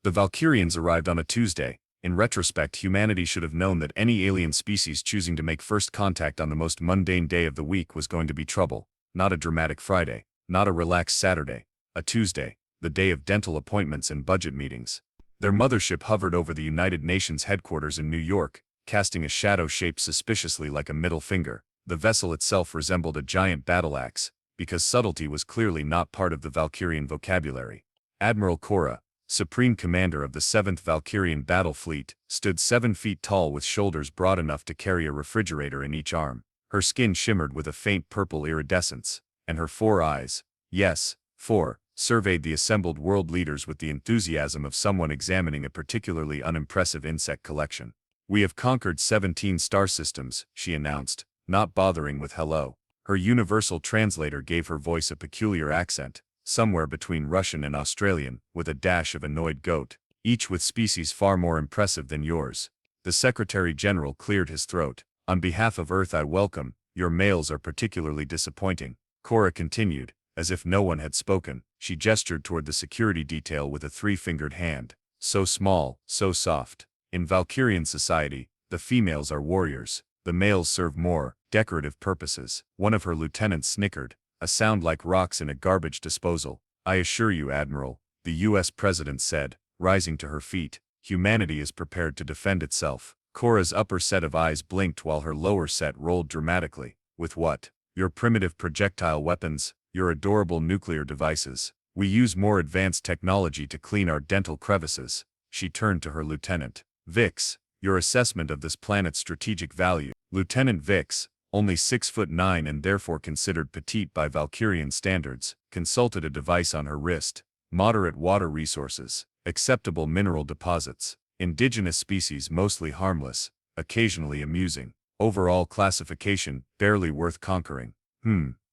The Valkyrians arrived on a Tuesday. In retrospect, humanity should have known that any alien species choosing to make first contact on the most mundane day of the week was going to be trouble. Not a dramatic Friday, not a relaxed Saturday, a Tuesday, the day of dental appointments and budget meetings. Their mothership hovered over the United Nations headquarters in New York, casting a shadow shaped suspiciously like a middle finger. The vessel itself resembled a giant battle axe, because subtlety was clearly not part of the Valkyrian vocabulary. Admiral Kora, Supreme Commander of the 7th Valkyrian Battle Fleet, stood 7 feet tall with shoulders broad enough to carry a refrigerator in each arm. Her skin shimmered with a faint purple iridescence, and her 4 eyes, yes, 4, surveyed the assembled world leaders with the enthusiasm of someone examining a particularly unimpressive insect collection. "We have conquered 17 star systems," she announced, not bothering with hello. Her universal translator gave her voice a peculiar accent, somewhere between Russian and Australian, with a dash of annoyed goat, "each with species far more impressive than yours." The Secretary-General cleared his throat. "On behalf of Earth, I welcome. Your males are particularly disappointing," Kora continued, as if no one had spoken. She gestured toward the security detail with a 3-fingered hand. "So small, so soft. In Valkyrian society, the females are warriors. The males serve more decorative purposes." One of her lieutenants snickered, a sound like rocks in a garbage disposal. "I assure you, Admiral," the U.S. President said, rising to her feet, "humanity is prepared to defend itself." Kora's upper set of eyes blinked while her lower set rolled dramatically. "With what? Your primitive projectile weapons, your adorable nuclear devices. We use more advanced technology to clean our dental crevices." She turned to her lieutenant. "Vix, your assessment of this planet's strategic value." Lieutenant Vix, only 6'9" and therefore considered petite by Valkyrian standards, consulted a device on her wrist. "Moderate water resources, acceptable mineral deposits, indigenous species mostly harmless, occasionally amusing. Overall classification, barely worth conquering."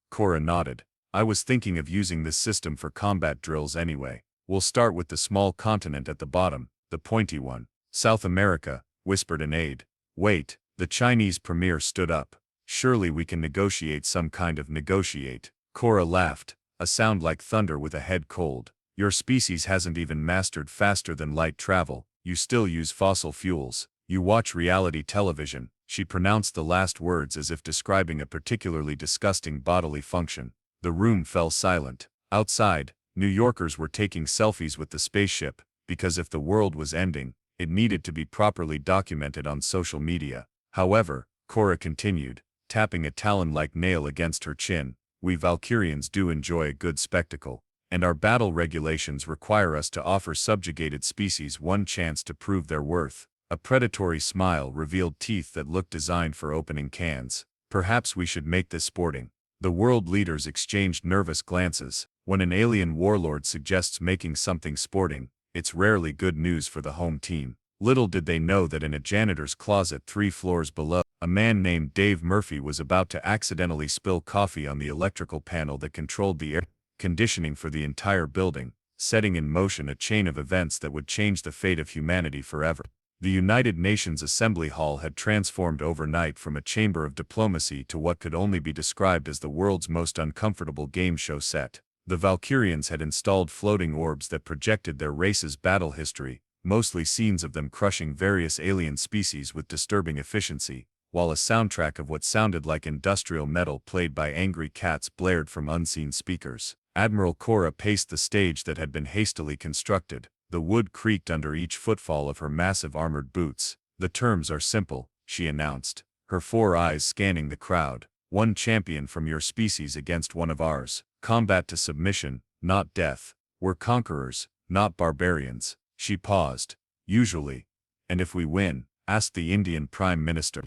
Kora nodded. "I was thinking of using this system for combat drills anyway. We'll start with the small continent at the bottom, the pointy one." "South America," whispered an aide. "Wait," the Chinese premier stood up. "Surely we can negotiate some kind of negotiate." Kora laughed, a sound like thunder with a head cold. "Your species hasn't even mastered faster than light travel. You still use fossil fuels. You watch reality television." She pronounced the last words as if describing a particularly disgusting bodily function. The room fell silent. Outside, New Yorkers were taking selfies with the spaceship, because if the world was ending, it needed to be properly documented on social media. "However," Kora continued, tapping a talon-like nail against her chin, "we Valkyrians do enjoy a good spectacle, and our battle regulations require us to offer subjugated species one chance to prove their worth." A predatory smile revealed teeth that looked designed for opening cans. "Perhaps we should make this sporting." The world leaders exchanged nervous glances. When an alien warlord suggests making something sporting, it's rarely good news for the home team. Little did they know that in a janitor's closet 3 floors below, a man named Dave Murphy was about to accidentally spill coffee on the electrical panel that controlled the air conditioning for the entire building, setting in motion a chain of events that would change the fate of humanity forever. The United Nations Assembly Hall had transformed overnight from a chamber of diplomacy to what could only be described as the world's most uncomfortable game show set. The Valkyrians had installed floating orbs that projected their race's battle history, mostly scenes of them crushing various alien species with disturbing efficiency, while a soundtrack of what sounded like industrial metal played by angry cats blared from unseen speakers. Admiral Kora paced the stage that had been hastily constructed. The wood creaked under each footfall of her massive armored boots. "The terms are simple," she announced, her 4 eyes scanning the crowd. "One champion from your species against one of ours. Combat to submission, not death. We're conquerors, not barbarians." She paused. "Usually. And if we win?" asked the Indian Prime Minister.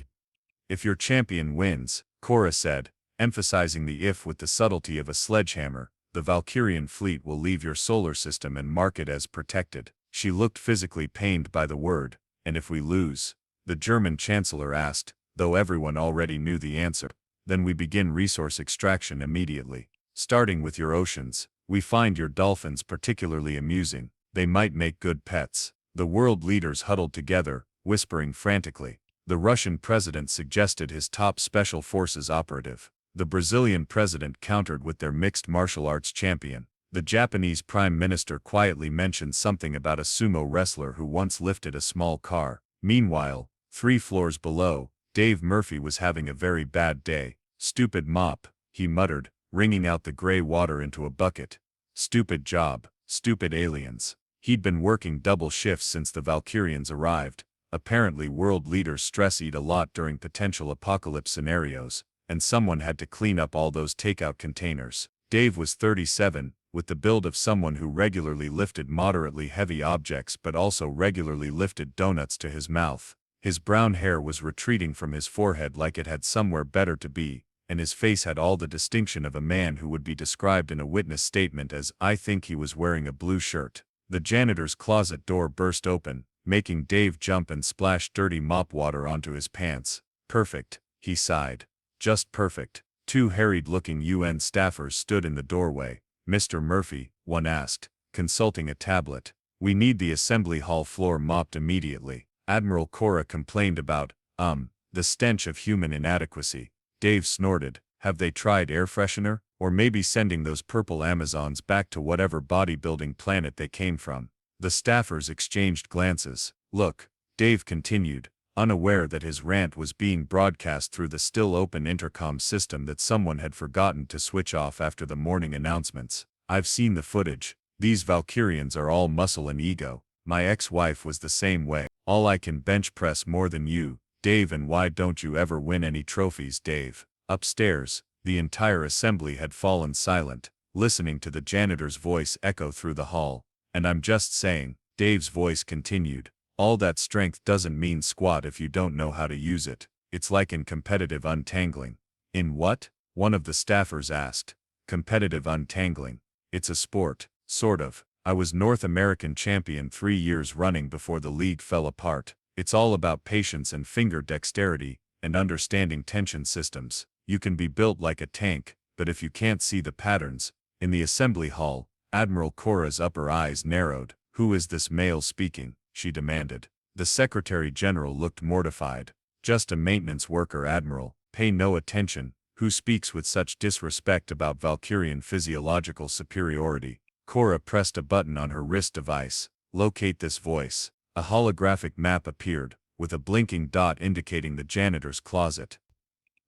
"If your champion wins," Kora said, emphasizing the if with the subtlety of a sledgehammer, "the Valkyrian fleet will leave your solar system and mark it as protected." She looked physically pained by the word. "And if we lose?" the German Chancellor asked, though everyone already knew the answer. "Then we begin resource extraction immediately. Starting with your oceans. We find your dolphins particularly amusing. They might make good pets." The world leaders huddled together, whispering frantically. The Russian president suggested his top special forces operative. The Brazilian president countered with their mixed martial arts champion. The Japanese Prime Minister quietly mentioned something about a sumo wrestler who once lifted a small car. Meanwhile, 3 floors below, Dave Murphy was having a very bad day. Stupid mop, he muttered, wringing out the gray water into a bucket. Stupid job, stupid aliens. He'd been working double shifts since the Valkyrians arrived. Apparently world leaders stress-eat a lot during potential apocalypse scenarios, and someone had to clean up all those takeout containers. Dave was 37, with the build of someone who regularly lifted moderately heavy objects but also regularly lifted donuts to his mouth. His brown hair was retreating from his forehead like it had somewhere better to be, and his face had all the distinction of a man who would be described in a witness statement as, "I think he was wearing a blue shirt." The janitor's closet door burst open, making Dave jump and splash dirty mop water onto his pants. "Perfect," he sighed. "Just perfect." 2 harried-looking UN staffers stood in the doorway. "Mr. Murphy," one asked, consulting a tablet, "we need the assembly hall floor mopped immediately." Admiral Cora complained about, the stench of human inadequacy. Dave snorted. "Have they tried air freshener? Or maybe sending those purple Amazons back to whatever bodybuilding planet they came from?" The staffers exchanged glances. "Look," Dave continued, unaware that his rant was being broadcast through the still-open intercom system that someone had forgotten to switch off after the morning announcements. "I've seen the footage. These Valkyrians are all muscle and ego. My ex-wife was the same way. All I can bench press more than you, Dave, and why don't you ever win any trophies, Dave?" Upstairs, the entire assembly had fallen silent, listening to the janitor's voice echo through the hall. "And I'm just saying," Dave's voice continued, "all that strength doesn't mean squat if you don't know how to use it. It's like in competitive untangling." "In what?" one of the staffers asked. "Competitive untangling. It's a sport, sort of. I was North American champion 3 years running before the league fell apart. It's all about patience and finger dexterity, and understanding tension systems. You can be built like a tank, but if you can't see the patterns." In the assembly hall, Admiral Cora's upper eyes narrowed. "Who is this male speaking?" she demanded. The Secretary General looked mortified. "Just a maintenance worker, Admiral. Pay no attention. Who speaks with such disrespect about Valkyrian physiological superiority?" Cora pressed a button on her wrist device. "Locate this voice." A holographic map appeared, with a blinking dot indicating the janitor's closet.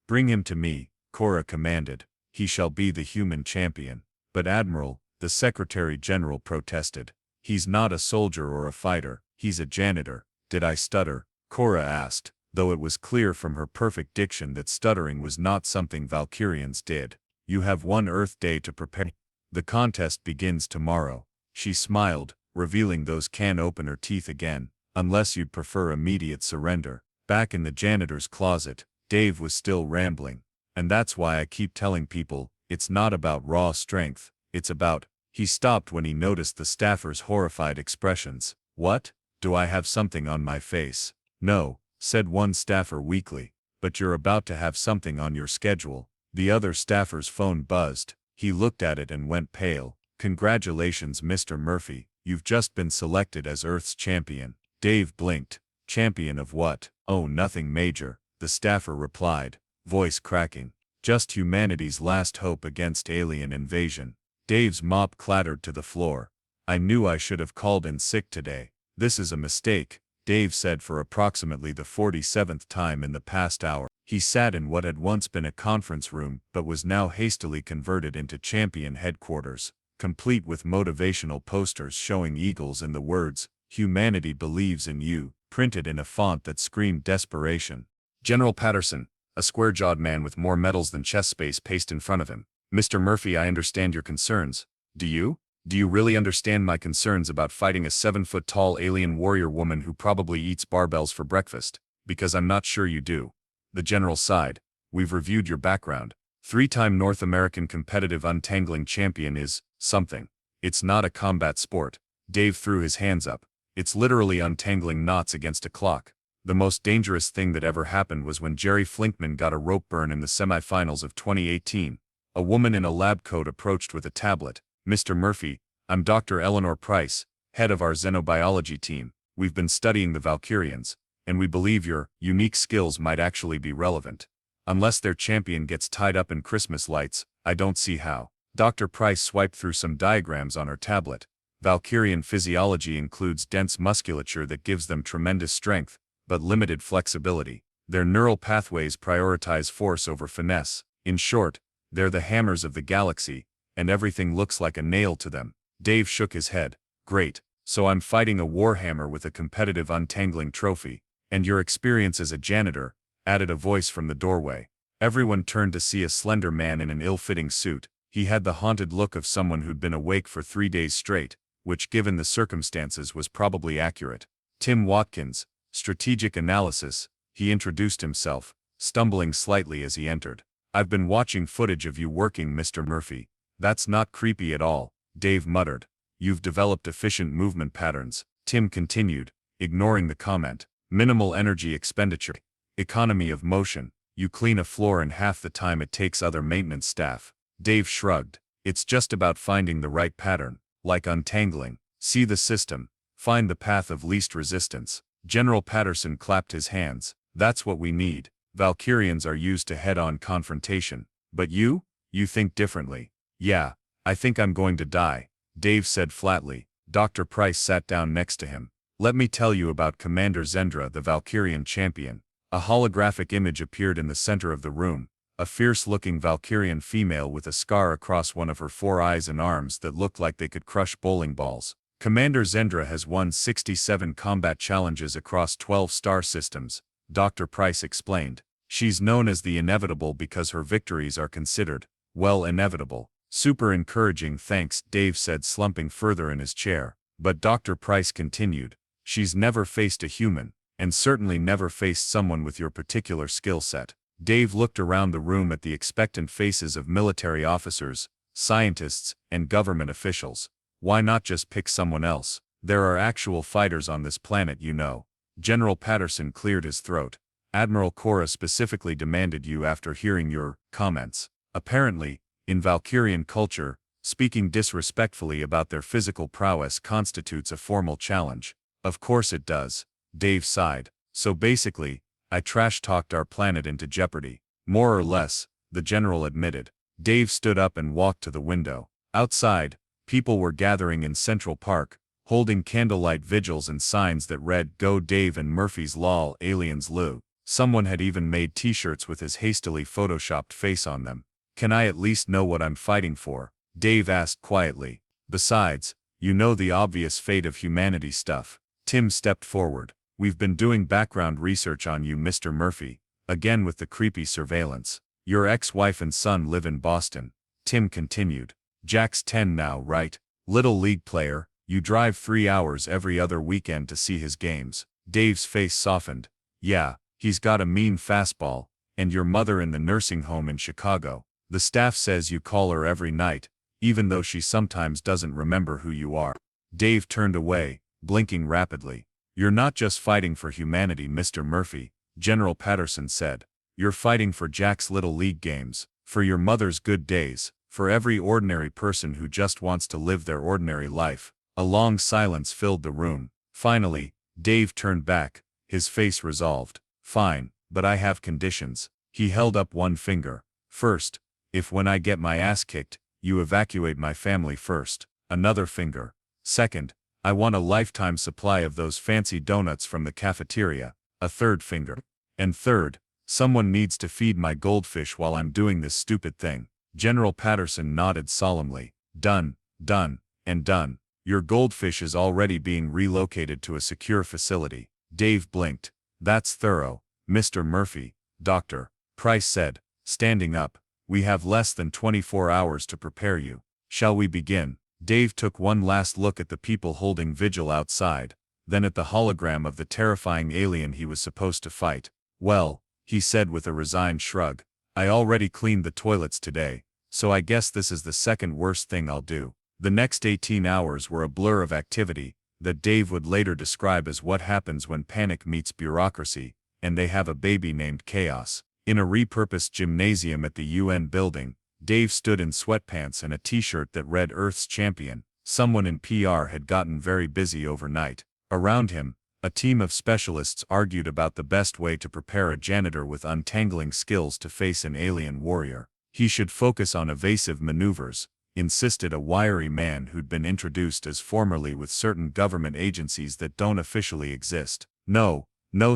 "Bring him to me," Cora commanded. "He shall be the human champion." "But Admiral," the Secretary General protested. "He's not a soldier or a fighter, he's a janitor." "Did I stutter?" Cora asked, though it was clear from her perfect diction that stuttering was not something Valkyrians did. "You have 1 Earth day to prepare. The contest begins tomorrow." She smiled, revealing those can-opener teeth again. "Unless you'd prefer immediate surrender." Back in the janitor's closet, Dave was still rambling. "And that's why I keep telling people, it's not about raw strength, it's about—" He stopped when he noticed the staffers' horrified expressions. "What? Do I have something on my face?" "No," said one staffer weakly. "But you're about to have something on your schedule." The other staffer's phone buzzed. He looked at it and went pale. "Congratulations, Mr. Murphy, you've just been selected as Earth's champion." Dave blinked. "Champion of what?" "Oh, nothing major," the staffer replied, voice cracking. "Just humanity's last hope against alien invasion." Dave's mop clattered to the floor. "I knew I should have called in sick today. This is a mistake," Dave said for approximately the 47th time in the past hour. He sat in what had once been a conference room but was now hastily converted into champion headquarters, complete with motivational posters showing eagles and the words, "Humanity believes in you," printed in a font that screamed desperation. General Patterson, a square-jawed man with more medals than chest space paced in front of him. "Mr. Murphy, I understand your concerns. Do you? Do you really understand my concerns about fighting a 7-foot-tall alien warrior woman who probably eats barbells for breakfast? Because I'm not sure you do." The general sighed. "We've reviewed your background. 3-time North American competitive untangling champion is something. It's not a combat sport." Dave threw his hands up. "It's literally untangling knots against a clock. The most dangerous thing that ever happened was when Jerry Flinkman got a rope burn in the semifinals of 2018. A woman in a lab coat approached with a tablet. "Mr. Murphy, I'm Dr. Eleanor Price, head of our xenobiology team. We've been studying the Valkyrians, and we believe your unique skills might actually be relevant. Unless their champion gets tied up in Christmas lights, I don't see how." Dr. Price swiped through some diagrams on her tablet. Valkyrian physiology includes dense musculature that gives them tremendous strength, but limited flexibility. Their neural pathways prioritize force over finesse. In short, they're the hammers of the galaxy, and everything looks like a nail to them. Dave shook his head. Great, so I'm fighting a warhammer with a competitive untangling trophy. And your experience as a janitor, added a voice from the doorway. Everyone turned to see a slender man in an ill-fitting suit. He had the haunted look of someone who'd been awake for 3 days straight, which given the circumstances was probably accurate. Tim Watkins, strategic analysis, he introduced himself, stumbling slightly as he entered. I've been watching footage of you working, Mr. Murphy. That's not creepy at all, Dave muttered. You've developed efficient movement patterns, Tim continued, ignoring the comment. Minimal energy expenditure. Economy of motion. You clean a floor in half the time it takes other maintenance staff. Dave shrugged. It's just about finding the right pattern, like untangling. See the system. Find the path of least resistance. General Patterson clapped his hands. That's what we need. Valkyrians are used to head-on confrontation. But you? You think differently. Yeah, I think I'm going to die, Dave said flatly. Dr. Price sat down next to him. Let me tell you about Commander Zendra, the Valkyrian champion. A holographic image appeared in the center of the room, a fierce-looking Valkyrian female with a scar across one of her 4 eyes and arms that looked like they could crush bowling balls. Commander Zendra has won 67 combat challenges across 12 star systems, Dr. Price explained. She's known as the Inevitable because her victories are considered, well, inevitable. Super encouraging, thanks, Dave said, slumping further in his chair. But Dr. Price continued. She's never faced a human, and certainly never faced someone with your particular skill set. Dave looked around the room at the expectant faces of military officers, scientists, and government officials. Why not just pick someone else? There are actual fighters on this planet, you know. General Patterson cleared his throat. Admiral Cora specifically demanded you after hearing your comments. Apparently, in Valkyrian culture, speaking disrespectfully about their physical prowess constitutes a formal challenge. Of course it does, Dave sighed. So basically, I trash-talked our planet into jeopardy. More or less, the general admitted. Dave stood up and walked to the window. Outside, people were gathering in Central Park, holding candlelight vigils and signs that read, Go Dave and Murphy's Law, Aliens Lou. Someone had even made t-shirts with his hastily photoshopped face on them. Can I at least know what I'm fighting for? Dave asked quietly. Besides, you know the obvious fate of humanity stuff. Tim stepped forward. We've been doing background research on you, Mr. Murphy, again with the creepy surveillance. Your ex-wife and son live in Boston, Tim continued. Jack's 10 now, right? Little league player, you drive 3 hours every other weekend to see his games. Dave's face softened. Yeah, he's got a mean fastball, and your mother in the nursing home in Chicago. The staff says you call her every night, even though she sometimes doesn't remember who you are. Dave turned away, blinking rapidly. You're not just fighting for humanity, Mr. Murphy, General Patterson said. You're fighting for Jack's little league games, for your mother's good days, for every ordinary person who just wants to live their ordinary life. A long silence filled the room. Finally, Dave turned back, his face resolved. Fine, but I have conditions. He held up one finger. First, if when I get my ass kicked, you evacuate my family first. Another finger. Second, I want a lifetime supply of those fancy donuts from the cafeteria. A third finger. And third, someone needs to feed my goldfish while I'm doing this stupid thing. General Patterson nodded solemnly. Done, done, and done. Your goldfish is already being relocated to a secure facility. Dave blinked. That's thorough, Mr. Murphy, Dr. Price said, standing up. We have less than 24 hours to prepare you. Shall we begin? Dave took one last look at the people holding vigil outside, then at the hologram of the terrifying alien he was supposed to fight. Well, he said with a resigned shrug, I already cleaned the toilets today, so I guess this is the second worst thing I'll do. The next 18 hours were a blur of activity that Dave would later describe as what happens when panic meets bureaucracy, and they have a baby named Chaos. In a repurposed gymnasium at the UN building, Dave stood in sweatpants and a t-shirt that read Earth's Champion. Someone in PR had gotten very busy overnight. Around him, a team of specialists argued about the best way to prepare a janitor with untangling skills to face an alien warrior. He should focus on evasive maneuvers, insisted a wiry man who'd been introduced as formerly with certain government agencies that don't officially exist. No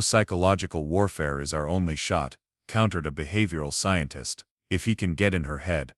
psychological warfare is our only shot, countered a behavioral scientist. If he can get in her head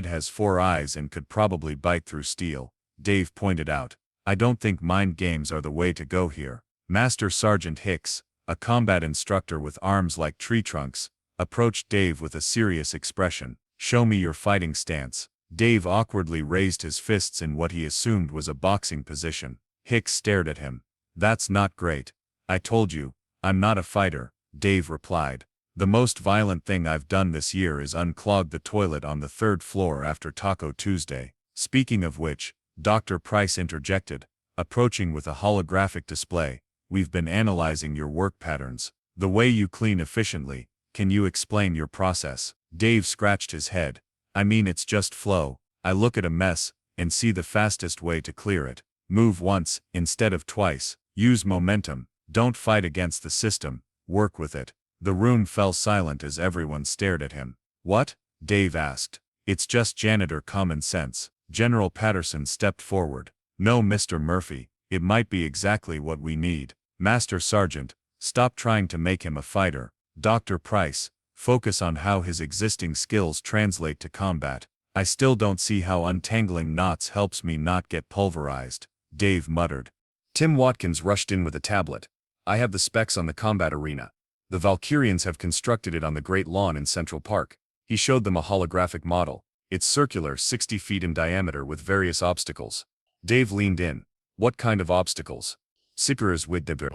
has 4 eyes and could probably bite through steel, Dave pointed out. I don't think mind games are the way to go here. Master Sergeant Hicks, a combat instructor with arms like tree trunks, approached Dave with a serious expression. Show me your fighting stance. Dave awkwardly raised his fists in what he assumed was a boxing position. Hicks stared at him. That's not great. I told you, I'm not a fighter, Dave replied. The most violent thing I've done this year is unclog the toilet on the 3rd floor after Taco Tuesday. Speaking of which, Dr. Price interjected, approaching with a holographic display. We've been analyzing your work patterns. The way you clean efficiently. Can you explain your process? Dave scratched his head. I mean, it's just flow. I look at a mess and see the fastest way to clear it. Move once instead of twice. Use momentum. Don't fight against the system. Work with it. The room fell silent as everyone stared at him. What? Dave asked. It's just janitor common sense. General Patterson stepped forward. No, Mr. Murphy, it might be exactly what we need. Master Sergeant, stop trying to make him a fighter. Dr. Price, focus on how his existing skills translate to combat. I still don't see how untangling knots helps me not get pulverized, Dave muttered. Tim Watkins rushed in with a tablet. I have the specs on the combat arena. The Valkyrians have constructed it on the Great Lawn in Central Park. He showed them a holographic model. It's circular, 60 feet in diameter with various obstacles. Dave leaned in. What kind of obstacles? Sipers with the.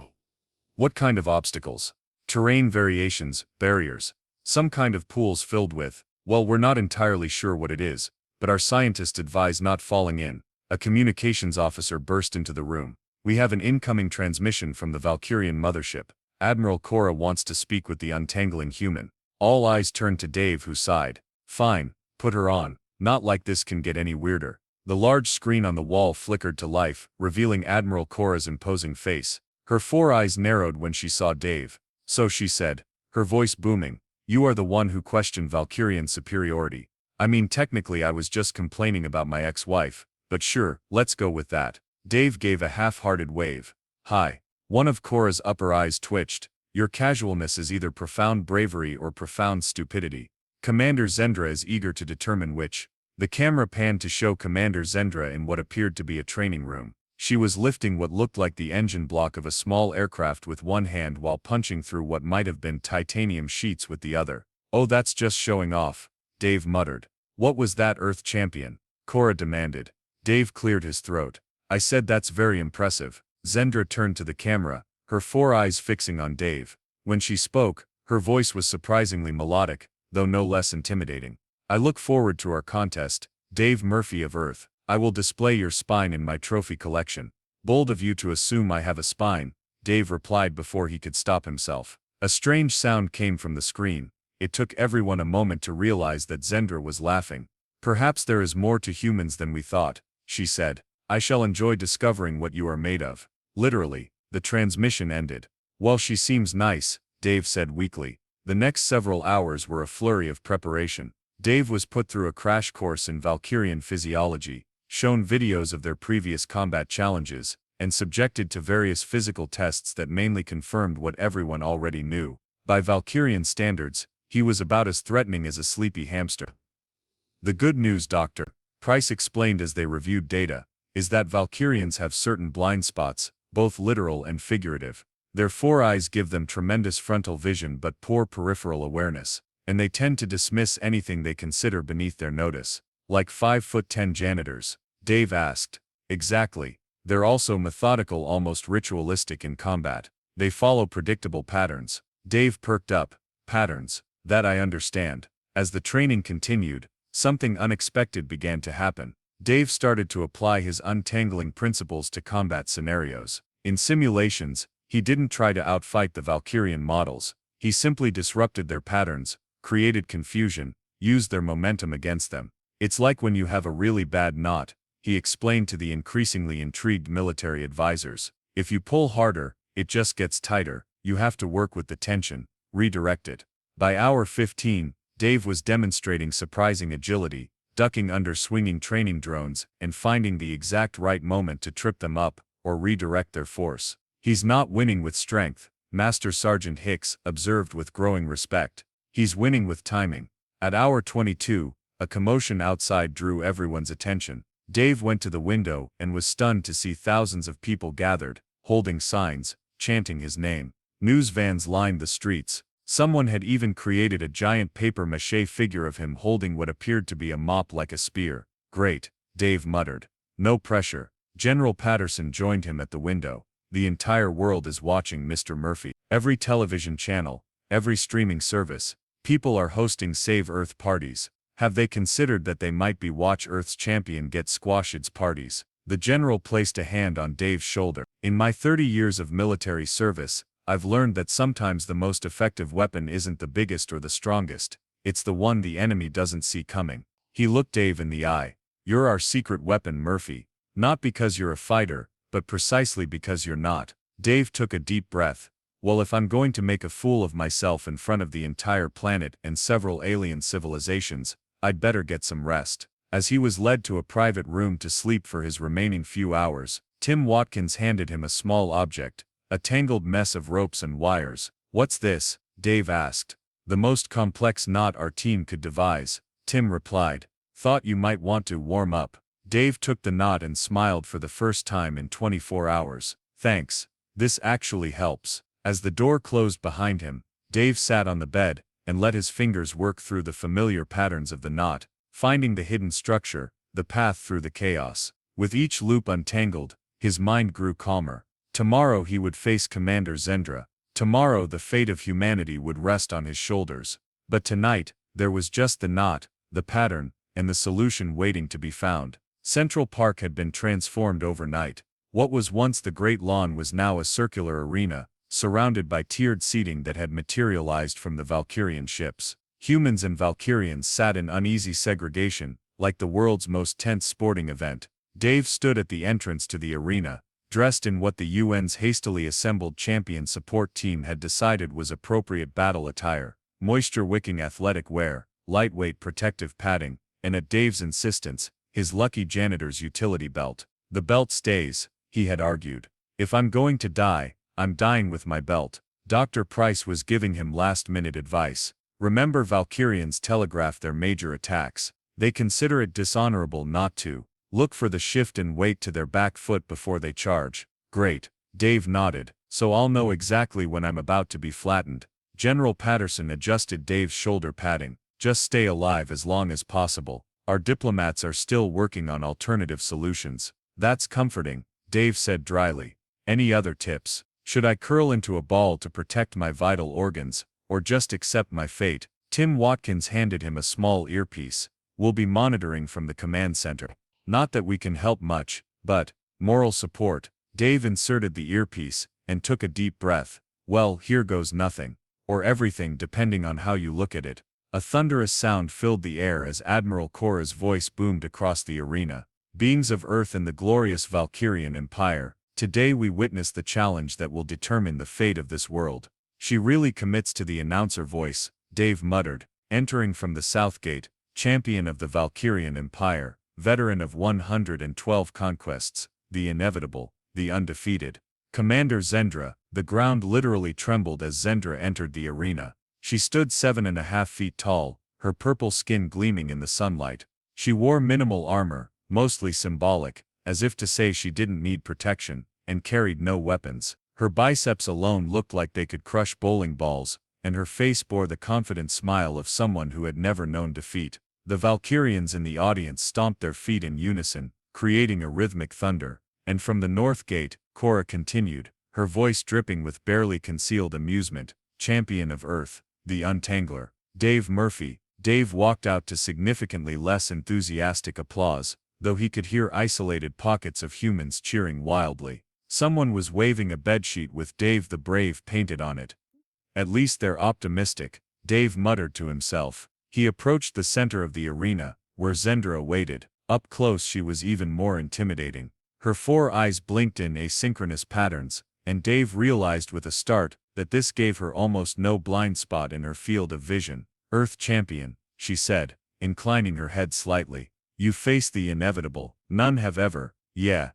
What kind of obstacles? Terrain variations, barriers. Some kind of pools filled with, well, we're not entirely sure what it is, but our scientists advise not falling in. A communications officer burst into the room. We have an incoming transmission from the Valkyrian mothership. Admiral Cora wants to speak with the untangling human. All eyes turned to Dave, who sighed. Fine, put her on. Not like this can get any weirder. The large screen on the wall flickered to life, revealing Admiral Cora's imposing face. Her 4 eyes narrowed when she saw Dave. So she said, her voice booming, you are the one who questioned Valkyrian superiority. I mean, technically I was just complaining about my ex-wife, but sure, let's go with that. Dave gave a half-hearted wave. Hi. One of Cora's upper eyes twitched. Your casualness is either profound bravery or profound stupidity. Commander Zendra is eager to determine which. The camera panned to show Commander Zendra in what appeared to be a training room. She was lifting what looked like the engine block of a small aircraft with one hand while punching through what might have been titanium sheets with the other. Oh, that's just showing off, Dave muttered. What was that, Earth champion? Cora demanded. Dave cleared his throat. I said that's very impressive. Zendra turned to the camera, her 4 eyes fixing on Dave. When she spoke, her voice was surprisingly melodic, though no less intimidating. I look forward to our contest, Dave Murphy of Earth. I will display your spine in my trophy collection. Bold of you to assume I have a spine, Dave replied before he could stop himself. A strange sound came from the screen. It took everyone a moment to realize that Zendra was laughing. Perhaps there is more to humans than we thought, she said. I shall enjoy discovering what you are made of. Literally, the transmission ended. Well, she seems nice, Dave said weakly. The next several hours were a flurry of preparation. Dave was put through a crash course in Valkyrian physiology, shown videos of their previous combat challenges, and subjected to various physical tests that mainly confirmed what everyone already knew. By Valkyrian standards, he was about as threatening as a sleepy hamster. The good news, Dr. Price explained as they reviewed data, is that Valkyrians have certain blind spots, both literal and figurative. Their 4 eyes give them tremendous frontal vision but poor peripheral awareness, and they tend to dismiss anything they consider beneath their notice. Like 5'10" janitors? Dave asked. Exactly. They're also methodical, almost ritualistic in combat. They follow predictable patterns. Dave perked up. Patterns. That I understand. As the training continued, something unexpected began to happen. Dave started to apply his untangling principles to combat scenarios. In simulations, he didn't try to outfight the Valkyrian models. He simply disrupted their patterns, created confusion, used their momentum against them. It's like when you have a really bad knot, he explained to the increasingly intrigued military advisors. If you pull harder, it just gets tighter. You have to work with the tension, redirect it. By hour 15, Dave was demonstrating surprising agility, ducking under swinging training drones and finding the exact right moment to trip them up or redirect their force. He's not winning with strength, Master Sergeant Hicks observed with growing respect. He's winning with timing. At hour 22, a commotion outside drew everyone's attention. Dave went to the window and was stunned to see thousands of people gathered, holding signs, chanting his name. News vans lined the streets. Someone had even created a giant papier-mâché figure of him holding what appeared to be a mop like a spear. Great, Dave muttered. No pressure. General Patterson joined him at the window. The entire world is watching Mr. Murphy. Every television channel, every streaming service, people are hosting Save Earth parties. Have they considered that they might be watch Earth's champion get squashed parties? The general placed a hand on Dave's shoulder. In my 30 years of military service, I've learned that sometimes the most effective weapon isn't the biggest or the strongest, it's the one the enemy doesn't see coming. He looked Dave in the eye. You're our secret weapon, Murphy. Not because you're a fighter, but precisely because you're not. Dave took a deep breath. Well, if I'm going to make a fool of myself in front of the entire planet and several alien civilizations, I'd better get some rest. As he was led to a private room to sleep for his remaining few hours, Tim Watkins handed him a small object, a tangled mess of ropes and wires. What's this? Dave asked. The most complex knot our team could devise, Tim replied. Thought you might want to warm up. Dave took the knot and smiled for the first time in 24 hours. Thanks. This actually helps. As the door closed behind him, Dave sat on the bed and let his fingers work through the familiar patterns of the knot, finding the hidden structure, the path through the chaos. With each loop untangled, his mind grew calmer. Tomorrow he would face Commander Zendra. Tomorrow the fate of humanity would rest on his shoulders. But tonight, there was just the knot, the pattern, and the solution waiting to be found. Central Park had been transformed overnight. What was once the Great Lawn was now a circular arena, surrounded by tiered seating that had materialized from the Valkyrian ships. Humans and Valkyrians sat in uneasy segregation, like the world's most tense sporting event. Dave stood at the entrance to the arena, dressed in what the UN's hastily assembled champion support team had decided was appropriate battle attire, moisture-wicking athletic wear, lightweight protective padding, and at Dave's insistence, his lucky janitor's utility belt. The belt stays, he had argued. If I'm going to die, I'm dying with my belt. Dr. Price was giving him last-minute advice. Remember, Valkyrians telegraph their major attacks. They consider it dishonorable not to. Look for the shift and wait to their back foot before they charge. Great. Dave nodded. So I'll know exactly when I'm about to be flattened. General Patterson adjusted Dave's shoulder padding. Just stay alive as long as possible. Our diplomats are still working on alternative solutions. That's comforting, Dave said dryly. Any other tips? Should I curl into a ball to protect my vital organs, or just accept my fate? Tim Watkins handed him a small earpiece. We'll be monitoring from the command center. Not that we can help much, but moral support. Dave inserted the earpiece and took a deep breath. Well, here goes nothing. Or everything depending on how you look at it. A thunderous sound filled the air as Admiral Cora's voice boomed across the arena. Beings of Earth and the glorious Valkyrian Empire, today we witness the challenge that will determine the fate of this world. She really commits to the announcer voice, Dave muttered, entering from the south gate, champion of the Valkyrian Empire, veteran of 112 conquests, the inevitable, the undefeated. Commander Zendra. The ground literally trembled as Zendra entered the arena. She stood 7.5 feet tall, her purple skin gleaming in the sunlight. She wore minimal armor, mostly symbolic, as if to say she didn't need protection, and carried no weapons. Her biceps alone looked like they could crush bowling balls, and her face bore the confident smile of someone who had never known defeat. The Valkyrians in the audience stomped their feet in unison, creating a rhythmic thunder. And from the north gate, Cora continued, her voice dripping with barely concealed amusement, champion of Earth, the untangler, Dave Murphy. Dave walked out to significantly less enthusiastic applause, though he could hear isolated pockets of humans cheering wildly. Someone was waving a bedsheet with Dave the Brave painted on it. At least they're optimistic, Dave muttered to himself. He approached the center of the arena, where Zendra waited. Up close she was even more intimidating. Her 4 eyes blinked in asynchronous patterns, and Dave realized with a start that this gave her almost no blind spot in her field of vision. Earth champion, she said, inclining her head slightly. You face the inevitable. None have ever. Yeah,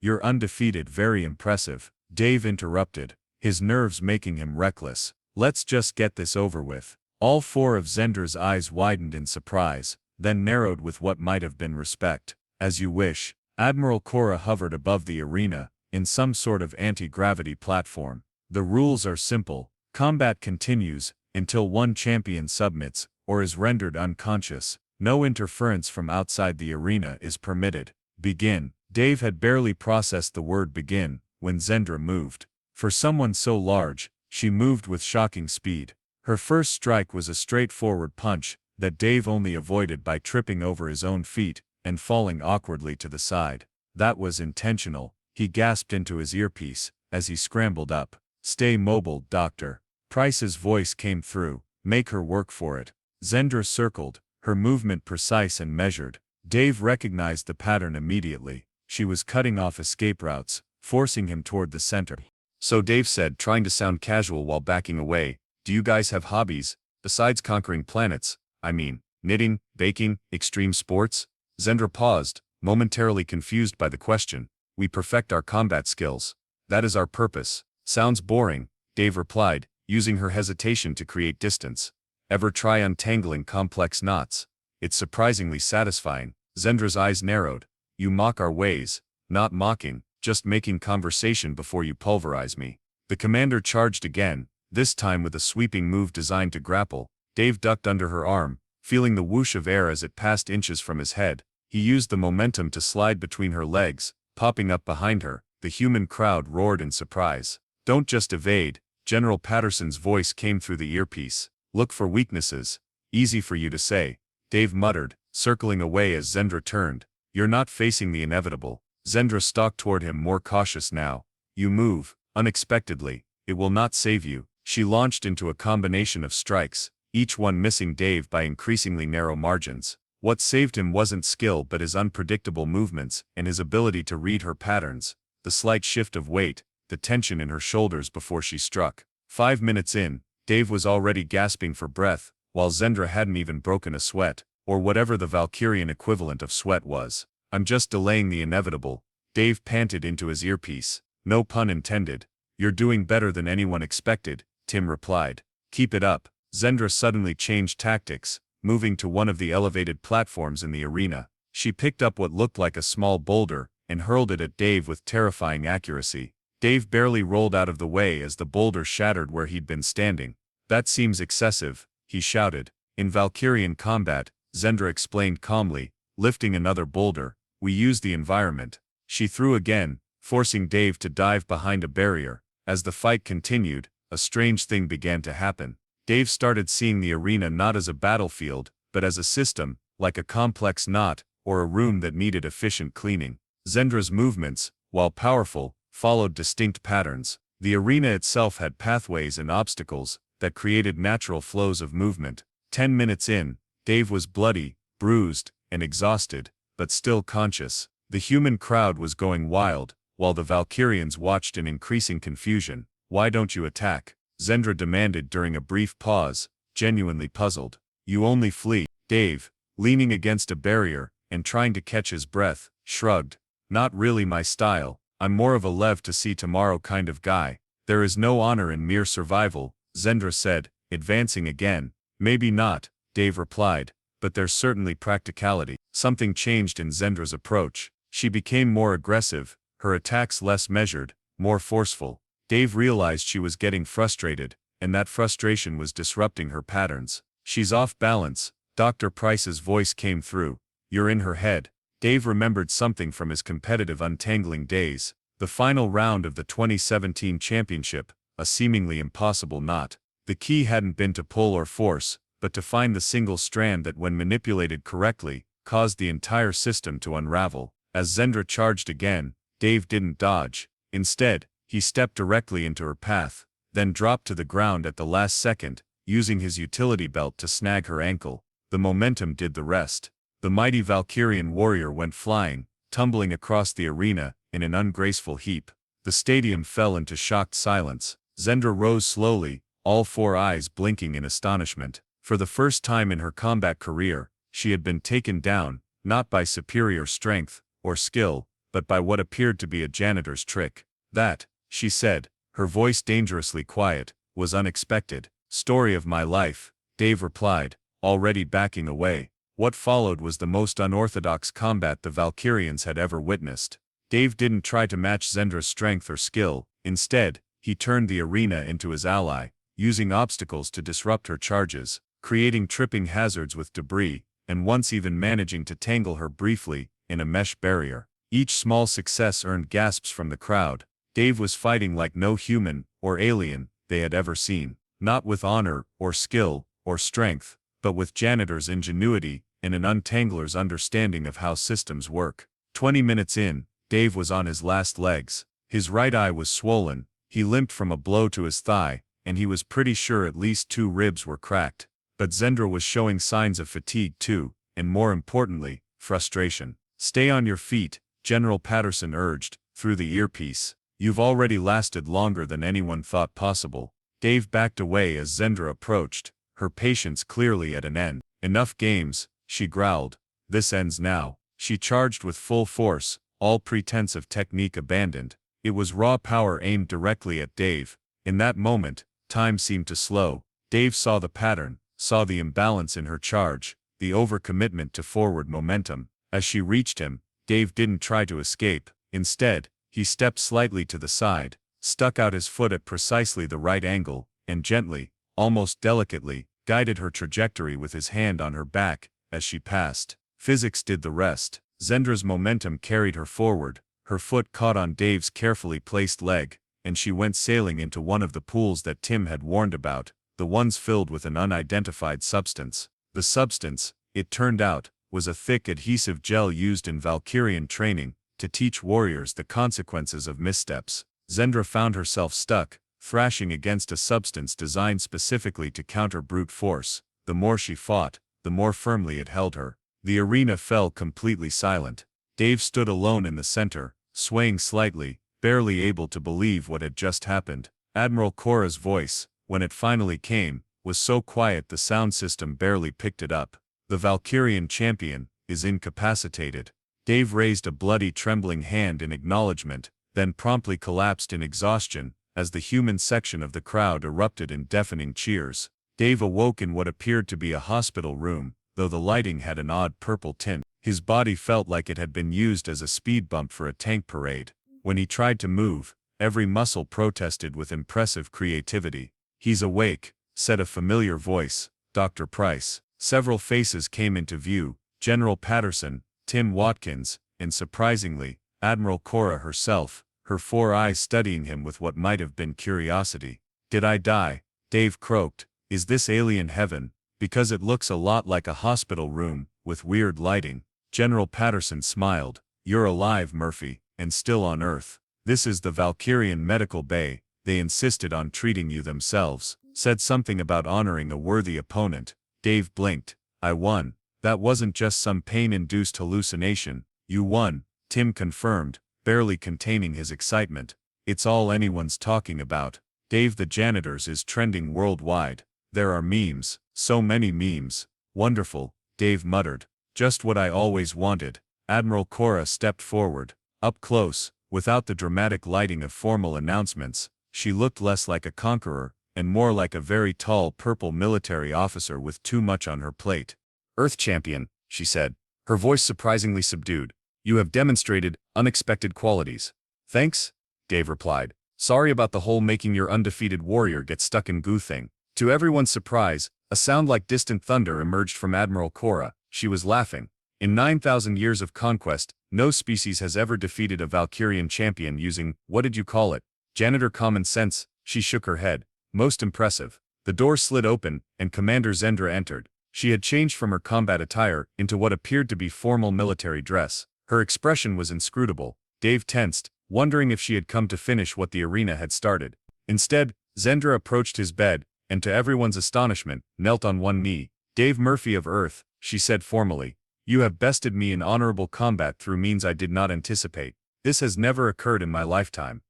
you're undefeated. Very impressive. Dave interrupted, his nerves making him reckless. Let's just get this over with. All four of Zendra's eyes widened in surprise, then narrowed with what might have been respect. As you wish. Admiral Korra hovered above the arena, in some sort of anti-gravity platform. The rules are simple. Combat continues, until one champion submits, or is rendered unconscious. No interference from outside the arena is permitted. Begin. Dave had barely processed the word begin, when Zendra moved. For someone so large, she moved with shocking speed. Her first strike was a straightforward punch, that Dave only avoided by tripping over his own feet, and falling awkwardly to the side. That was intentional, he gasped into his earpiece, as he scrambled up. Stay mobile, Doctor. Price's voice came through. Make her work for it. Zendra circled, her movement precise and measured. Dave recognized the pattern immediately. She was cutting off escape routes, forcing him toward the center. So Dave said, trying to sound casual while backing away, do you guys have hobbies, besides conquering planets? I mean, knitting, baking, extreme sports? Zendra paused, momentarily confused by the question. We perfect our combat skills. That is our purpose. Sounds boring, Dave replied, using her hesitation to create distance. Ever try untangling complex knots? It's surprisingly satisfying. Zendra's eyes narrowed. You mock our ways. Not mocking, just making conversation before you pulverize me. The commander charged again, this time with a sweeping move designed to grapple. Dave ducked under her arm, feeling the whoosh of air as it passed inches from his head. He used the momentum to slide between her legs, popping up behind her. The human crowd roared in surprise. Don't just evade, General Patterson's voice came through the earpiece. Look for weaknesses. Easy for you to say, Dave muttered, circling away as Zendra turned. You're not facing the inevitable. Zendra stalked toward him, more cautious now. You move, unexpectedly. It will not save you. She launched into a combination of strikes, each one missing Dave by increasingly narrow margins. What saved him wasn't skill but his unpredictable movements and his ability to read her patterns. The slight shift of weight, the tension in her shoulders before she struck. 5 minutes in, Dave was already gasping for breath, while Zendra hadn't even broken a sweat, or whatever the Valkyrian equivalent of sweat was. I'm just delaying the inevitable, Dave panted into his earpiece. No pun intended. You're doing better than anyone expected, Tim replied. Keep it up. Zendra suddenly changed tactics, moving to one of the elevated platforms in the arena. She picked up what looked like a small boulder, and hurled it at Dave with terrifying accuracy. Dave barely rolled out of the way as the boulder shattered where he'd been standing. That seems excessive, he shouted. In Valkyrian combat, Zendra explained calmly, lifting another boulder, we use the environment. She threw again, forcing Dave to dive behind a barrier. As the fight continued, a strange thing began to happen. Dave started seeing the arena not as a battlefield, but as a system, like a complex knot, or a room that needed efficient cleaning. Zendra's movements, while powerful, followed distinct patterns. The arena itself had pathways and obstacles that created natural flows of movement. 10 minutes in, Dave was bloody, bruised, and exhausted, but still conscious. The human crowd was going wild, while the Valkyrians watched in increasing confusion. Why don't you attack? Zendra demanded during a brief pause, genuinely puzzled. You only flee. Dave, leaning against a barrier, and trying to catch his breath, shrugged. Not really my style. I'm more of a live to see tomorrow kind of guy. There is no honor in mere survival, Zendra said, advancing again. Maybe not, Dave replied, but there's certainly practicality. Something changed in Zendra's approach. She became more aggressive, her attacks less measured, more forceful. Dave realized she was getting frustrated, and that frustration was disrupting her patterns. She's off balance, Dr. Price's voice came through. You're in her head. Dave remembered something from his competitive untangling days. The final round of the 2017 championship, a seemingly impossible knot. The key hadn't been to pull or force, but to find the single strand that, when manipulated correctly, caused the entire system to unravel. As Zendra charged again, Dave didn't dodge. Instead, he stepped directly into her path, then dropped to the ground at the last second, using his utility belt to snag her ankle. The momentum did the rest. The mighty Valkyrian warrior went flying, tumbling across the arena in an ungraceful heap. The stadium fell into shocked silence. Zendra rose slowly, all four eyes blinking in astonishment. For the first time in her combat career, she had been taken down, not by superior strength or skill, but by what appeared to be a janitor's trick. That, she said, her voice dangerously quiet, was unexpected. Story of my life, Dave replied, already backing away. What followed was the most unorthodox combat the Valkyrians had ever witnessed. Dave didn't try to match Zendra's strength or skill. Instead, he turned the arena into his ally, using obstacles to disrupt her charges, creating tripping hazards with debris, and once even managing to tangle her briefly in a mesh barrier. Each small success earned gasps from the crowd. Dave was fighting like no human or alien they had ever seen, not with honor or skill or strength, but with Janitor's ingenuity and an untangler's understanding of how systems work. 20 minutes in, Dave was on his last legs. His right eye was swollen, he limped from a blow to his thigh, and he was pretty sure at least 2 ribs were cracked. But Zendra was showing signs of fatigue too, and more importantly, frustration. Stay on your feet, General Patterson urged, through the earpiece. You've already lasted longer than anyone thought possible. Dave backed away as Zendra approached, her patience clearly at an end. Enough games, she growled. This ends now. She charged with full force, all pretense of technique abandoned. It was raw power aimed directly at Dave. In that moment, time seemed to slow. Dave saw the pattern, saw the imbalance in her charge, the overcommitment to forward momentum. As she reached him, Dave didn't try to escape. Instead, he stepped slightly to the side, stuck out his foot at precisely the right angle, and gently, almost delicately, guided her trajectory with his hand on her back as she passed. Physics did the rest. Zendra's momentum carried her forward, her foot caught on Dave's carefully placed leg, and she went sailing into one of the pools that Tim had warned about, the ones filled with an unidentified substance. The substance, it turned out, was a thick adhesive gel used in Valkyrian training to teach warriors the consequences of missteps. Zendra found herself stuck, thrashing against a substance designed specifically to counter brute force. The more she fought, the more firmly it held her. The arena fell completely silent. Dave stood alone in the center, swaying slightly, barely able to believe what had just happened. Admiral Korra's voice, when it finally came, was so quiet the sound system barely picked it up. The Valkyrian champion is incapacitated. Dave raised a bloody, trembling hand in acknowledgement, then promptly collapsed in exhaustion as the human section of the crowd erupted in deafening cheers. Dave awoke in what appeared to be a hospital room, though the lighting had an odd purple tint. His body felt like it had been used as a speed bump for a tank parade. When he tried to move, every muscle protested with impressive creativity. "He's awake," said a familiar voice, Dr. Price. Several faces came into view, General Patterson, Tim Watkins, and surprisingly, Admiral Korra herself, her 4 eyes studying him with what might have been curiosity. "Did I die?" Dave croaked. "Is this alien heaven? Because it looks a lot like a hospital room, with weird lighting." General Patterson smiled. "You're alive, Murphy, and still on Earth. This is the Valkyrian Medical Bay. They insisted on treating you themselves. Said something about honoring a worthy opponent." Dave blinked. "I won. That wasn't just some pain-induced hallucination. You won," Tim confirmed, barely containing his excitement. "It's all anyone's talking about. Dave the Janitor's is trending worldwide. There are memes, so many memes." "Wonderful," Dave muttered. "Just what I always wanted." Admiral Korra stepped forward. Up close, without the dramatic lighting of formal announcements, she looked less like a conqueror, and more like a very tall purple military officer with too much on her plate. "Earth Champion," she said, her voice surprisingly subdued. "You have demonstrated unexpected qualities." "Thanks," Dave replied. "Sorry about the whole making your undefeated warrior get stuck in goo thing." To everyone's surprise, a sound like distant thunder emerged from Admiral Korra. She was laughing. "In 9,000 years of conquest, no species has ever defeated a Valkyrian champion using, what did you call it? Janitor common sense." She shook her head. "Most impressive." The door slid open, and Commander Zendra entered. She had changed from her combat attire into what appeared to be formal military dress. Her expression was inscrutable. Dave tensed, wondering if she had come to finish what the arena had started. Instead, Zendra approached his bed, and to everyone's astonishment, knelt on one knee. "Dave Murphy of Earth," she said formally, "you have bested me in honorable combat through means I did not anticipate. This has never occurred in my lifetime."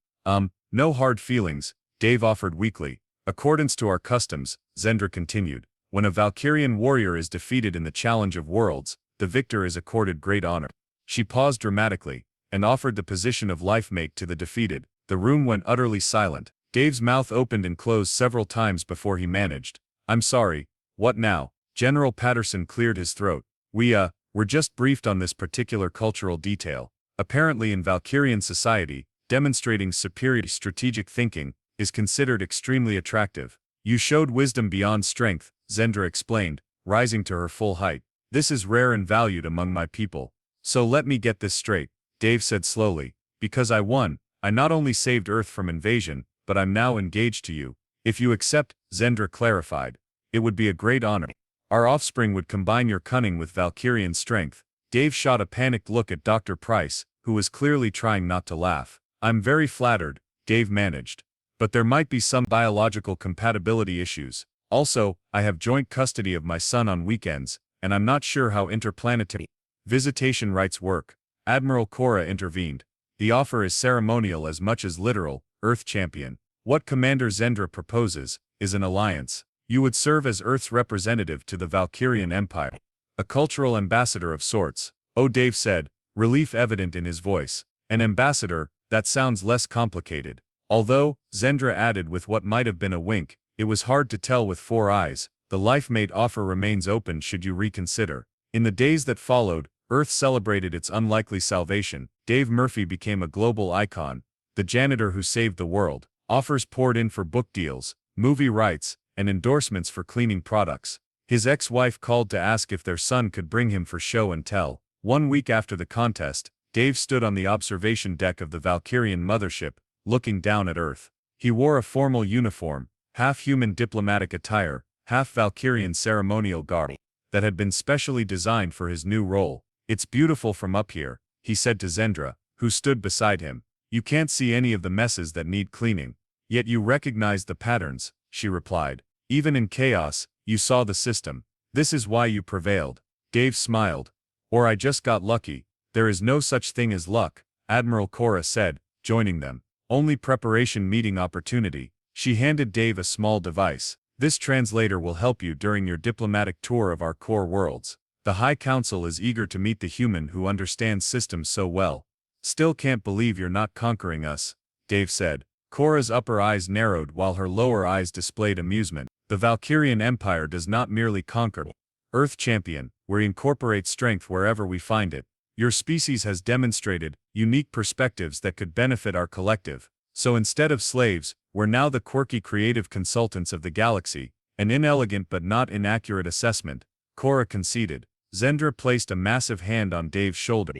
No hard feelings," Dave offered weakly. "Accordance to our customs," Zendra continued. When a Valkyrian warrior is defeated in the Challenge of Worlds, the victor is accorded great honor. She paused dramatically, and offered the position of life mate to the defeated. The room went utterly silent. Dave's mouth opened and closed several times before he managed. "I'm sorry, what now?" General Patterson cleared his throat. We're just briefed on this particular cultural detail. Apparently in Valkyrian society, demonstrating superior strategic thinking is considered extremely attractive. You showed wisdom beyond strength, Zendra explained, rising to her full height. This is rare and valued among my people. So let me get this straight, Dave said slowly. Because I won, I not only saved Earth from invasion, but I'm now engaged to you. If you accept, Zendra clarified, it would be a great honor. Our offspring would combine your cunning with Valkyrian strength. Dave shot a panicked look at Dr. Price, who was clearly trying not to laugh. I'm very flattered, Dave managed. But there might be some biological compatibility issues. Also, I have joint custody of my son on weekends, and I'm not sure how interplanetary visitation rights work. Admiral Cora intervened. The offer is ceremonial as much as literal, Earth champion. What Commander Zendra proposes is an alliance. You would serve as Earth's representative to the Valkyrian Empire. A cultural ambassador of sorts. Oh, Dave said, relief evident in his voice. An ambassador, that sounds less complicated. Although, Zendra added with what might have been a wink, it was hard to tell with 4 eyes, the life-mate offer remains open should you reconsider. In the days that followed, Earth celebrated its unlikely salvation. Dave Murphy became a global icon. The janitor who saved the world. Offers poured in for book deals, movie rights, and endorsements for cleaning products. His ex-wife called to ask if their son could bring him for show and tell. 1 week after the contest, Dave stood on the observation deck of the Valkyrian mothership, looking down at Earth. He wore a formal uniform, half human diplomatic attire, half Valkyrian ceremonial garb, that had been specially designed for his new role. It's beautiful from up here, he said to Zendra, who stood beside him. You can't see any of the messes that need cleaning. Yet you recognize the patterns, she replied. Even in chaos, you saw the system. This is why you prevailed. Dave smiled. Or I just got lucky. There is no such thing as luck, Admiral Cora said, joining them. Only preparation meeting opportunity. She handed Dave a small device. This translator will help you during your diplomatic tour of our core worlds. The High Council is eager to meet the human who understands systems so well. Still can't believe you're not conquering us, Dave said. Cora's upper eyes narrowed while her lower eyes displayed amusement. The Valkyrian Empire does not merely conquer. Earth champion, we incorporate strength wherever we find it. Your species has demonstrated unique perspectives that could benefit our collective. So instead of slaves, we're now the quirky creative consultants of the galaxy. An inelegant but not inaccurate assessment, Cora conceded. Zendra placed a massive hand on Dave's shoulder.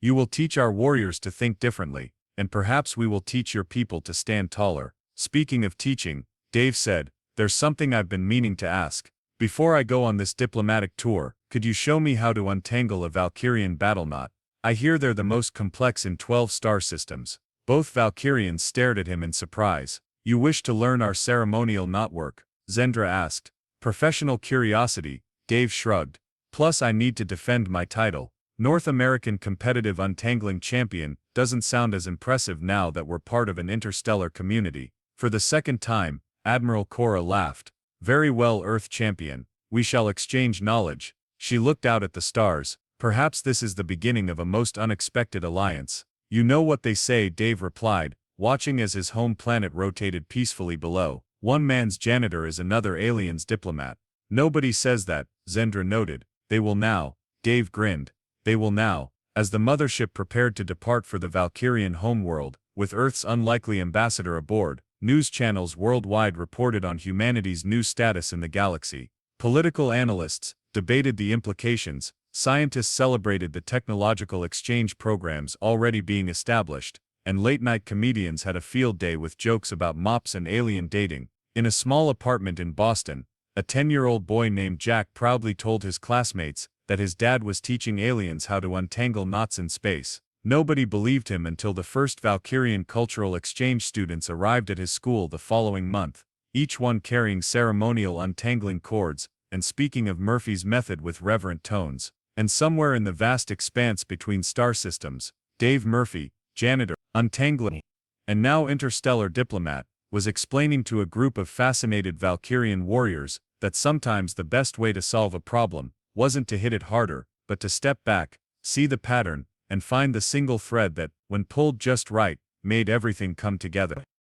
You will teach our warriors to think differently, and perhaps we will teach your people to stand taller. Speaking of teaching, Dave said, there's something I've been meaning to ask. Before I go on this diplomatic tour, could you show me how to untangle a Valkyrian battle knot? I hear they're the most complex in 12 star systems. Both Valkyrians stared at him in surprise. You wish to learn our ceremonial knotwork? Zendra asked. Professional curiosity, Dave shrugged. Plus I need to defend my title. North American competitive untangling champion doesn't sound as impressive now that we're part of an interstellar community. For the second time, Admiral Cora laughed. Very well, Earth champion. We shall exchange knowledge. She looked out at the stars. Perhaps this is the beginning of a most unexpected alliance. You know what they say, Dave replied, watching as his home planet rotated peacefully below. One man's janitor is another alien's diplomat. Nobody says that, Zendra noted. They will now. Dave grinned. They will now. As the mothership prepared to depart for the Valkyrian homeworld, with Earth's unlikely ambassador aboard, news channels worldwide reported on humanity's new status in the galaxy. Political analysts debated the implications, scientists celebrated the technological exchange programs already being established, and late-night comedians had a field day with jokes about mops and alien dating. In a small apartment in Boston, a 10-year-old boy named Jack proudly told his classmates that his dad was teaching aliens how to untangle knots in space. Nobody believed him until the first Valkyrian cultural exchange students arrived at his school the following month, each one carrying ceremonial untangling cords, and speaking of Murphy's method with reverent tones. And somewhere in the vast expanse between star systems, Dave Murphy, janitor, untangling, and now interstellar diplomat, was explaining to a group of fascinated Valkyrian warriors that sometimes the best way to solve a problem wasn't to hit it harder, but to step back, see the pattern, and find the single thread that, when pulled just right, made everything come together.